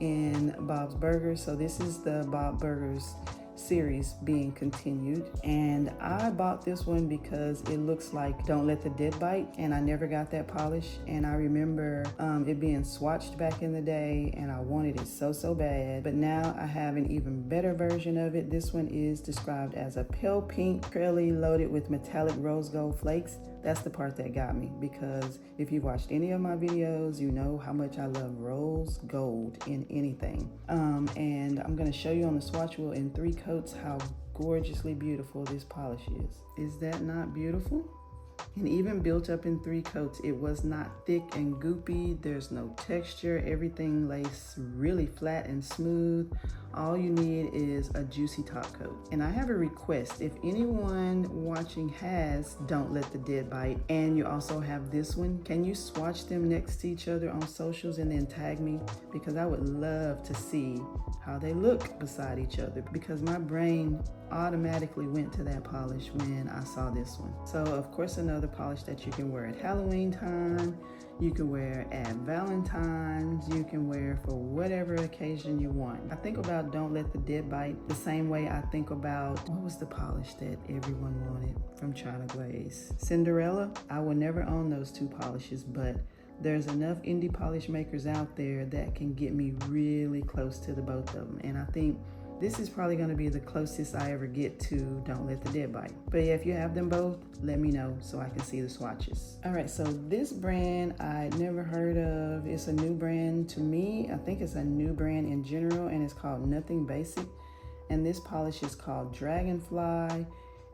In Bob's Burgers. So this is the Bob Burgers series being continued, and I bought this one because it looks like Don't Let the Dead Bite, and I never got that polish. And I remember it being swatched back in the day, and I wanted it so bad, but now I have an even better version of it. This one is described as a pale pink curly loaded with metallic rose gold flakes. That's the part that got me, because if you've watched any of my videos, you know how much I love rose gold in anything. And I'm gonna show you on the swatch wheel in 3 coats how gorgeously beautiful this polish is. Is that not beautiful? And even built up in 3 coats, it was not thick and goopy. There's no texture. Everything lays really flat and smooth. All you need is a juicy top coat. And I have a request. If anyone watching has Don't Let the Dead Bite, and you also have this one, can you swatch them next to each other on socials and then tag me? Because I would love to see how they look beside each other, because my brain automatically went to that polish when I saw this one. So of course, another polish that you can wear at Halloween time, you can wear at Valentine's, you can wear for whatever occasion you want. I think about Don't Let the Dead Bite the same way I think about, what was the polish that everyone wanted from China Glaze? Cinderella? I will never own those 2 polishes, but there's enough indie polish makers out there that can get me really close to the both of them. And I think this is probably going to be the closest I ever get to Don't Let the Dead Bite. But yeah, if you have them both, let me know so I can see the swatches. All right, so this brand I'd never heard of. It's a new brand to me. I think it's a new brand in general, and it's called Nothing Basic. And this polish is called Dragonfly.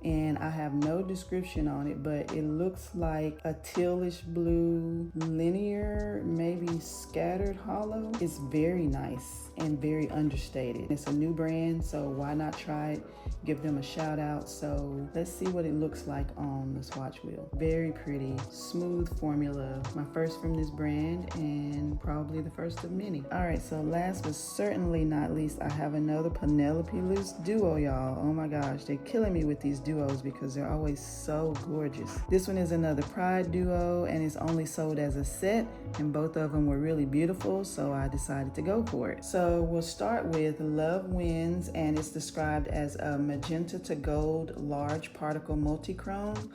And I have no description on it, but it looks like a tealish blue linear, maybe scattered hollow. It's very nice and very understated. It's a new brand, so why not try it? Give them a shout out. So let's see what it looks like on the swatch wheel. Very pretty, smooth formula. My first from this brand and probably the first of many. All right, so last but certainly not least, I have another Penelope Loose duo, y'all. Oh my gosh, they're killing me with these duos because they're always so gorgeous. This one is another Pride duo, and it's only sold as a set, and both of them were really beautiful, so I decided to go for it. So we'll start with Love Wins, and it's described as a magenta to gold large particle multi-chrome.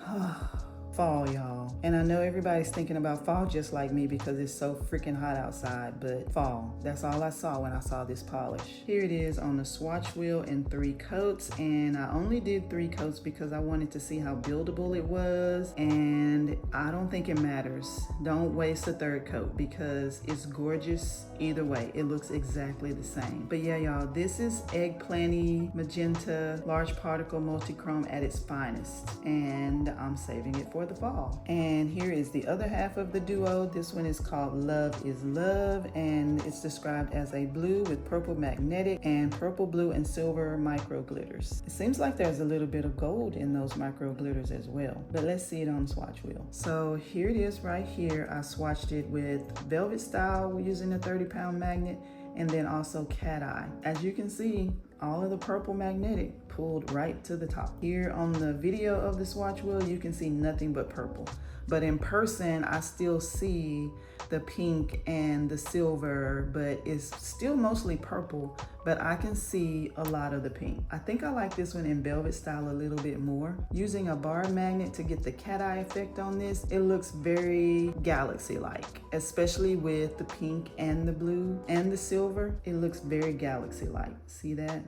Fall, y'all. And I know everybody's thinking about fall just like me because it's so freaking hot outside, but fall, that's all I saw when I saw this polish. Here it is on the swatch wheel in 3 coats, and I only did 3 coats because I wanted to see how buildable it was, and I don't think it matters. Don't waste a 3rd coat because it's gorgeous either way. It looks exactly the same. But yeah, y'all, this is eggplanty magenta large particle multi-chrome at its finest, and I'm saving it for the fall. And here is the other half of the duo. This one is called Love is Love, and it's described as a blue with purple magnetic and purple, blue, and silver micro glitters. It seems like there's a little bit of gold in those micro glitters as well, but let's see it on the swatch wheel. So here it is right here. I swatched it with velvet style using a 30-pound magnet, and then also cat eye. As you can see, all of the purple magnetic pulled right to the top. Here on the video of the swatch wheel, you can see nothing but purple. But in person, I still see the pink and the silver, but it's still mostly purple, but I can see a lot of the pink. I think I like this one in velvet style a little bit more. Using a bar magnet to get the cat eye effect on this, it looks very galaxy-like, especially with the pink and the blue and the silver. It looks very galaxy-like. See that?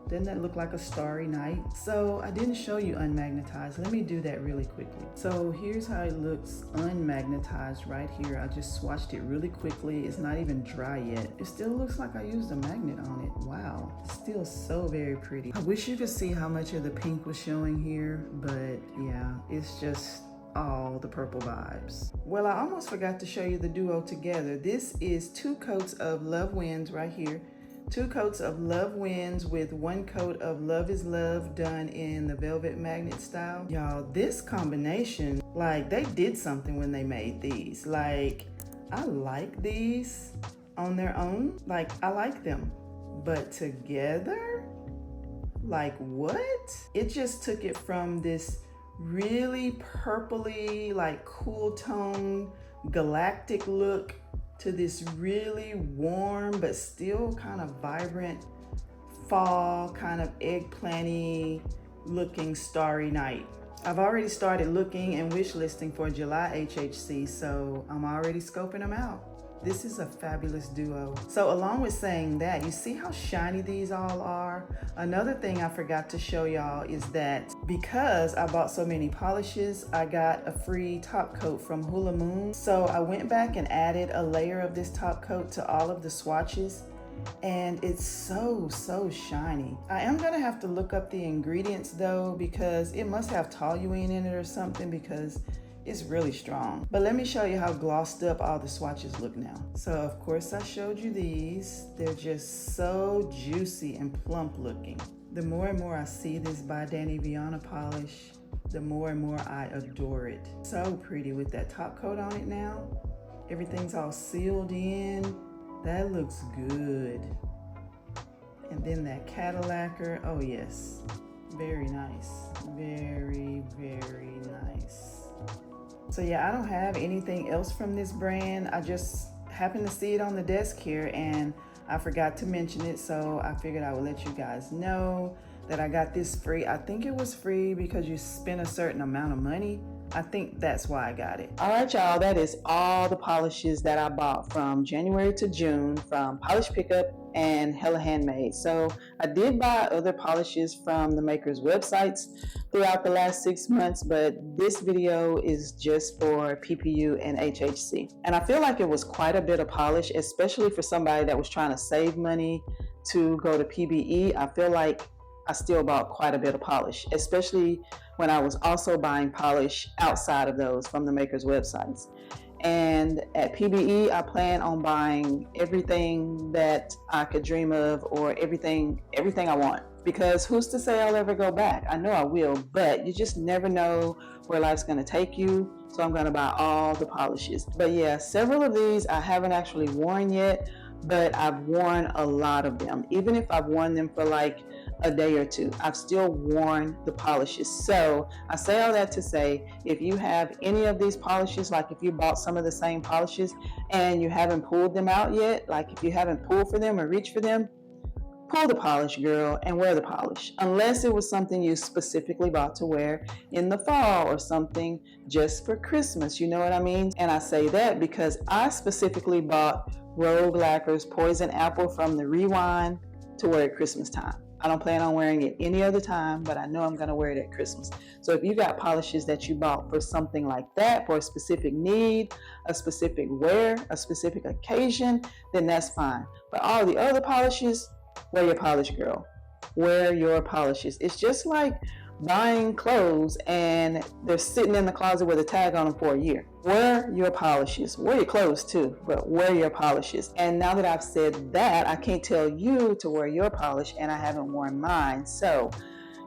Doesn't that look like a starry night? So I didn't show you unmagnetized. Let me do that really quickly. So here's how it looks unmagnetized right here. I just swatched it really quickly. It's not even dry yet. It still looks like I used a magnet on it. Wow, it's still so very pretty. I wish you could see how much of the pink was showing here, but yeah, it's just all the purple vibes. Well, I almost forgot to show you the duo together. This is 2 coats of Love Wins right here. 2 coats of Love Wins with 1 coat of Love is Love done in the velvet magnet style. Y'all, this combination, like, they did something when they made these. Like, I like these on their own. Like, I like them. But together, like, what? It just took it from this really purpley, like, cool tone, galactic look to this really warm but still kind of vibrant fall, kind of eggplanty looking starry night. I've already started looking and wish listing for July HHC, so I'm already scoping them out. This is a fabulous duo. So along with saying that, you see how shiny these all are? Another thing I forgot to show y'all is that because I bought so many polishes, I got a free top coat from Hula Moon. So I went back and added a layer of this top coat to all of the swatches. and it's so shiny. I am gonna have to look up the ingredients though, because it must have toluene in it or something, because it's really strong. But let me show you how glossed up all the swatches look now. So of course I showed you these. They're just so juicy and plump looking. The more and more I see this by Danny Viana polish, the more and more I adore it. So pretty with that top coat on it now. Everything's all sealed in. That looks good. And then that Cadillacquer, oh yes, very nice. Very nice. So yeah, I don't have anything else from this brand. I just happened to see it on the desk here and I forgot to mention it, so I figured I would let you guys know that I got this free. I think it was free because you spent a certain amount of money. I think that's why I got it. All right, y'all, that is all the polishes that I bought from January to June from Polish Pickup and Hella Handmade. So I did buy other polishes from the makers' websites throughout the last 6 months, but this video is just for PPU and HHC. And I feel like it was quite a bit of polish, especially for somebody that was trying to save money to go to PBE. I feel like I still bought quite a bit of polish, especially when I was also buying polish outside of those from the makers' websites. And at PBE, I plan on buying everything that I could dream of, or everything I want. Because who's to say I'll ever go back? I know I will, but you just never know where life's gonna take you. So I'm gonna buy all the polishes. But yeah, several of these I haven't actually worn yet, but I've worn a lot of them. Even if I've worn them for like a day or two, I've still worn the polishes. So I say all that to say, if you have any of these polishes, like if you bought some of the same polishes and you haven't pulled them out yet, like if you haven't pulled for them or reached for them, pull the polish, girl, and wear the polish. Unless it was something you specifically bought to wear in the fall or something just for Christmas, you know what I mean? And I say that because I specifically bought Rogue Lacquer's Poison Apple from the Rewind to wear at Christmas time. I don't plan on wearing it any other time, but I know I'm gonna wear it at Christmas. So if you got polishes that you bought for something like that, for a specific need, a specific wear, a specific occasion, then that's fine. But all the other polishes, wear your polish, girl. Wear your polishes. It's just like buying clothes and they're sitting in the closet with a tag on them for a year. Wear your polishes. Wear your clothes too, but wear your polishes. And now that I've said that, I can't tell you to wear your polish and I haven't worn mine. So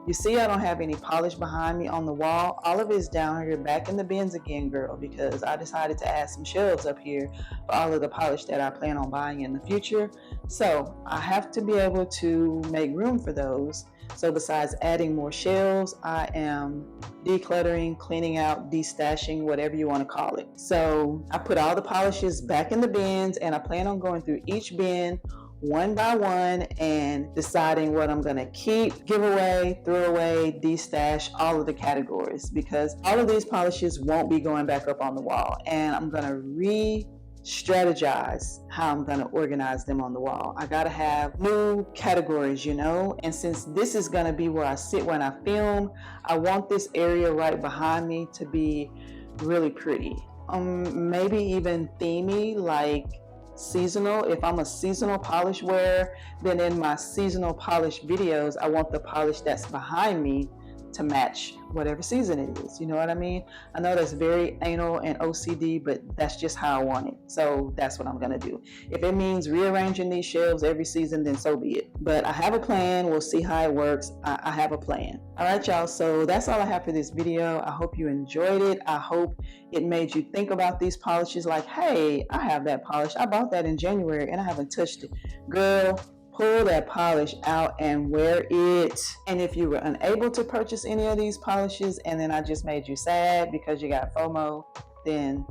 you see, I don't have any polish behind me on the wall. All of it is down here back in the bins again, girl, because I decided to add some shelves up here for all of the polish that I plan on buying in the future. So I have to be able to make room for those. So besides adding more shelves, I am decluttering, cleaning out, destashing, whatever you want to call it. So I put all the polishes back in the bins and I plan on going through each bin one by one and deciding what I'm going to keep, give away, throw away, destash, all of the categories, because all of these polishes won't be going back up on the wall, and I'm going to re-strategize how I'm going to organize them on the wall. I got to have new categories, you know, and since this is going to be where I sit when I film, I want this area right behind me to be really pretty, maybe even themey, like seasonal. If I'm a seasonal polish wearer, then in my seasonal polish videos, I want the polish that's behind me to match whatever season it is. You know what I mean? I know that's very anal and OCD, but that's just how I want it. So that's what I'm gonna do. If it means rearranging these shelves every season, then so be it. But I have a plan. We'll see how it works. I have a plan. All right, y'all. So that's all I have for this video. I hope you enjoyed it. I hope it made you think about these polishes like, hey, I have that polish. I bought that in January and I haven't touched it. Girl, pull that polish out and wear it. And if you were unable to purchase any of these polishes and then I just made you sad because you got FOMO, then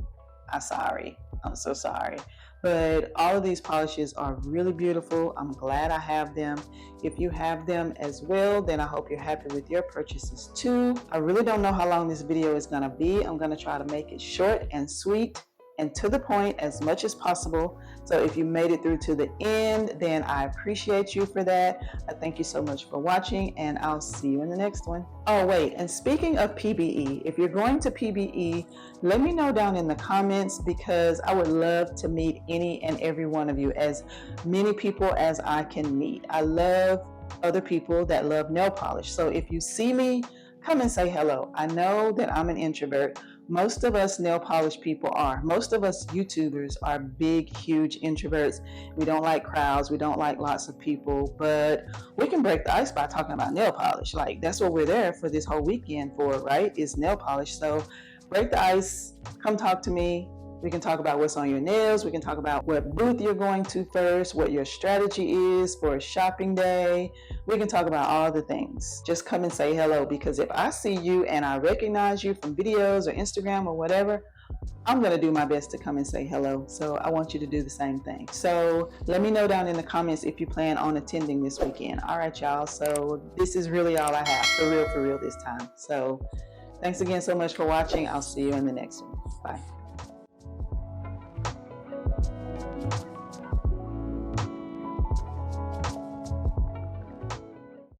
I'm sorry. I'm so sorry. But all of these polishes are really beautiful. I'm glad I have them. If you have them as well, then I hope you're happy with your purchases too. I really don't know how long this video is gonna be. I'm gonna try to make it short and sweet. and to the point as much as possible. So if you made it through to the end, then I appreciate you for that. I thank you so much for watching, and I'll see you in the next one. Oh wait, and speaking of PBE, if you're going to PBE, let me know down in the comments, because I would love to meet any and every one of you, as many people as I can meet. I love other people that love nail polish. So if you see me, come and say hello. I know that I'm an introvert. Most of us nail polish people are. Most of us YouTubers are big, huge introverts. We don't like crowds. We don't like lots of people, but we can break the ice by talking about nail polish. Like, that's what we're there for this whole weekend for, right? Is nail polish. So break the ice, come talk to me. We can talk about what's on your nails. We can talk about what booth you're going to first, what your strategy is for a shopping day. We can talk about all the things. Just come and say hello, because if I see you and I recognize you from videos or Instagram or whatever, I'm going to do my best to come and say hello. So I want you to do the same thing. So let me know down in the comments if you plan on attending this weekend. All right, y'all. So this is really all I have, for real this time. So thanks again so much for watching. I'll see you in the next one. Bye.